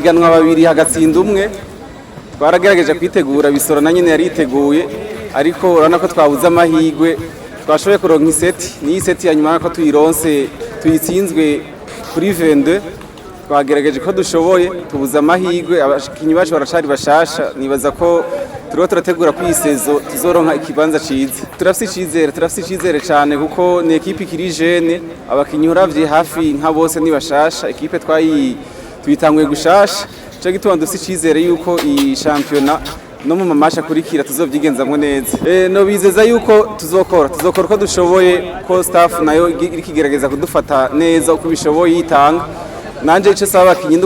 bahiganwa babiri hagatsinda umwe baragerageje kwitegura bisoro na nyine yariteguye ariko urabona ko twabuze amahirwe twashoboye kuronka iseti niyi seti ya nyuma ko tuyironse tuyitsinzwe kuri 22 twagerageje ko dushoboye tubuza amahirwe abakinyi bacu baracari bashasha nibaza ko turategura kwisezo tuzoronka ikibanza ciza turafise icizere cyane kuko ni ekipe ikiri jeune abakinyi uravye hafi nka bose ni bashasha ekipe tuyitanguye gushasha cyo gituma dufise icizere yuko iyi championnat no mu mamasha kurikira tuzovyigenzamwe neza no bizeza yuko tuzokora uko dushoboye ko staff nayo irikigerageza kudufata neza uko bishoboye yitanga nanje ico saba abakinyi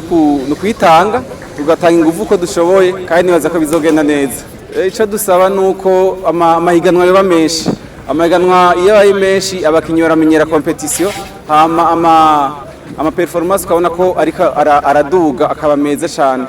nukwitanga tugatanga ingufu uko dushoboye kandi nibaza ko bizogenda neza ico dusaba nuko amahiganwa yoba menshi amahiganwa iyo abaye menshi abakinyi baramenyera competition hama ama performance ukabona ko ariko araduga akaba meza cyane